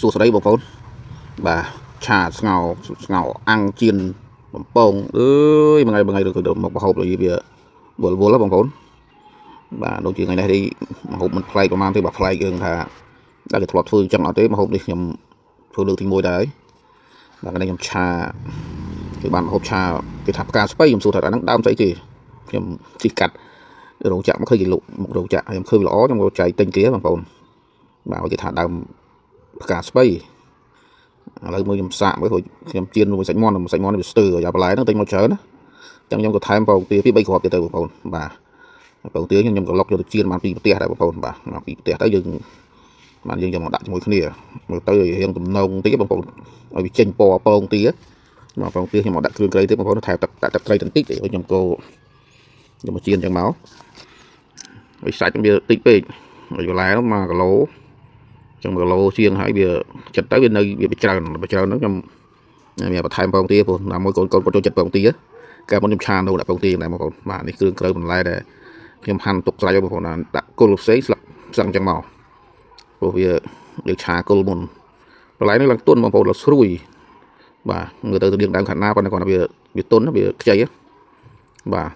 សួស្តីបងប្អូនបាទឆាស្ងោអាំងជៀនបំពងអើយមួយថ្ងៃឬក៏មកប្រហូបវាវល់បងប្អូនបាទដូចជាថ្ងៃនេះមហូបមិនប្លែកប្រហែលទេបើប្លែកយើងថាតែគេធ្លាប់ធ្វើអញ្ចឹងអត់ទេមហូបនេះខ្ញុំធ្វើលើកទី1ដែរបាទថ្ងៃនេះខ្ញុំឆាគឺបានមហូបឆាគេថាផ្កាស្ពៃខ្ញុំសួរថាអាហ្នឹងដើមស្អីគេខ្ញុំជិះកាត់រោងចក្រមកឃើញគេលក់មករោងចក្រខ្ញុំឃើញល្អខ្ញុំក៏ចែកទិញគេបងប្អូនបាទគេថាដើមផ្កាស្ពៃឥឡូវមើលខ្ញុំសាកមើលខ្ញុំជៀនមួយសាច់មាន់នេះវាស្ទើរយ៉ាបន្លែហ្នឹងទិញមកច្រើនណាអញ្ចឹងខ្ញុំក៏ថែមបងទា2 3គ្រាប់ទៀតទៅបងប្អូនបាទបងទាខ្ញុំក៏លុកយកទៅជៀនបានពីប្រទេសដែរបងប្អូនបាទមកពីប្រទេសទៅយើងបានយើងយកមកដាក់ជាមួយគ្នាមើលទៅរៀងទំនងតិចបងប្អូនឲ្យវាចេញពណ៌ពងទាមកពងទាខ្ញុំមកដាក់គ្រឿងគ្រៃទៀតបងប្អូនថែមទឹកត្រីបន្តិចទេខ្ញុំកូរខ្ញុំមកជៀនអញ្ចឹងមកឲ្យសាច់វាតិចពេកឲ្យបន្លែនោះ1 គីឡូចឹង1 គីឡូជាងហើយវាចិត្តទៅវានៅវាច្រើនហ្នឹងខ្ញុំមានបន្ថែមពងទាព្រោះណាមួយកូនចូលចិត្តពងទាកាលមុនខ្ញុំឆានៅដាក់ពងទាដែរបងប្អូនបាទនេះគ្រឿងក្រៅបន្លែដែលខ្ញុំហាន់ទុកស្រេចបងប្អូនដាក់គល់ផ្សេងស្លឹកផ្សឹងចឹងមកព្រោះវាយើងឆាគល់មុនបន្លែនេះឡើងទន់បងប្អូនឡើងស្រួយបាទមើលទៅរៀងដើមខាត់ណាប៉ុន្តែគាត់វាទន់វាខ្ចីបាទ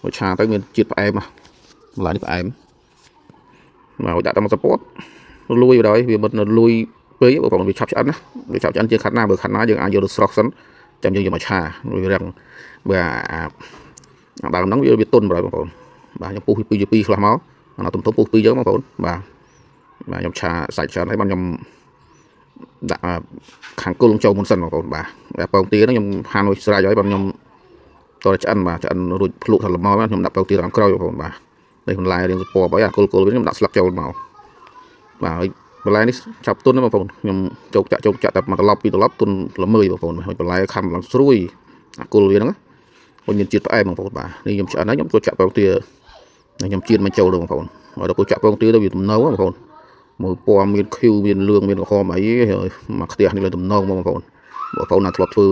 មកឆាទៅមានជាតិផ្អែមបន្លែនេះផ្អែមមកដាក់តាមសពតលួយដល់វាមិនលួយពេកបងប្អូនវាឆាប់ឆ្អិនណាវាឆាប់ឆ្អិនជាងខាត់ណាបើខាត់ណាយើងអាចយកទៅស្រោះសិនចាំយើងយកមកឆាវារាំងបើដើមហ្នឹងវាទន់បងប្អូនបាទខ្ញុំពុះពីខ្លះមកអាទុំពុះពីយើងបងប្អូនបាទខ្ញុំឆាសាច់ឆ្អិនហើយបានខ្ញុំដាក់ខាងគល់ចូលមុនសិនបងប្អូនបាទពងទាហ្នឹងខ្ញុំហាន់ឲ្យស្រេចហើយបានខ្ញុំតើឆ្អិនបាទឆ្អិនរួចភ្លក់ថាល្មមខ្ញុំដាក់ពងទាតាមក្រោយបងប្អូនបាទនេះបន្លែរៀងពណ៌បើអាគល់ខ្ញុំដាក់ស្លឹកចូលមកបាទហើយបន្លែនេះចាប់ទុនណាបងប្អូនខ្ញុំជោគចាក់តែ1 ត្រឡប់ 2 ត្រឡប់ទុនល្មើបងប្អូនហើយបន្លែខំឡើងស្រួយអាគល់វាហ្នឹងខ្ញុំមានជាតិផ្អែមបងប្អូនបាទនេះខ្ញុំឆ្អិនហើយខ្ញុំចូលចាក់ពងទាខ្ញុំជៀនមកចូលទៅបងប្អូនហើយដល់ចូលចាក់ពងទាទៅវាទំនងបងប្អូនមើលពណ៌មានខៀវមានលឿងមានក្រហមអីមកខ្ទះនេះលើទំនងបងប្អូនណាធ្លាប់ធ្វើ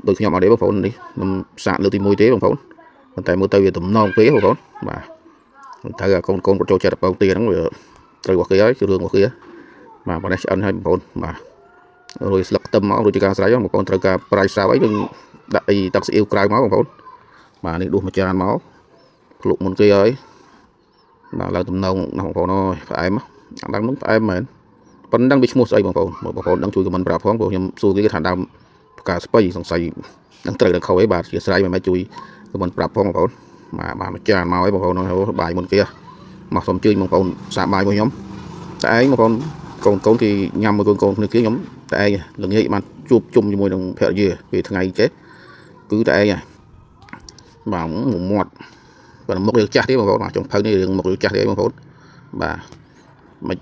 ដូចខ្ញុំអត់ទេបងប្អូននេះខ្ញុំសាកលើកទី1ទេបងប្អូនប៉ុន្តែមើលទៅវាទំនងពេកបងប្អូនបាទត្រូវឲ្យកូនគាត់ចូលចិត្តពងទាហ្នឹងវាត្រូវរបស់គេហើយគឺរឿងរបស់គេបាទប៉ុណ្ណេះឆ្អិនហើយបងប្អូនបាទរួចស្លឹកខ្ទឹមមករួចជាការស្រេចបងប្អូនត្រូវការប្រៃសាវអីយើងដាក់អីទឹកស៊ីអ៊ីវក្រៅមកបងប្អូនបាទនេះដួសមួយចានមកភ្លក់មុនគេហើយបាទឡើងទំនងណាបងប្អូនអើយផ្អែមអាដើមនោះផ្អែមមែនប៉ុណ្ណឹងវាឈ្មោះស្អីបងប្អូនដឹងជួយខមមិនប្រាប់ផងព្រោះខ្ញុំសួរគេថាដើមផ្កាស្ពៃសង្ស័យនឹងត្រូវនឹងខុសអីបាទជាស្រ័យមិនជួយខមមិនប្រាប់ផងបងប្អូនបាទមួយចានមកឲ្យបងប្អូនបាយមុនគេមកសូមជឿបងប្អូនសាកបាយមួយខ្ញុំតែឯងបងប្អូនកូនគេញ៉ាំមួយកូនគ្នាខ្ញុំតែឯងល្ងាចបានជួបជុំជាមួយនឹងភរិយាពេលថ្ងៃចេះគឺតែឯងបាទមាត់បើមុខរឿងចាស់ទេបងប្អូនចុងភៅនេះរឿងមុខរឿងចាស់ទេបងប្អូនបាទមិន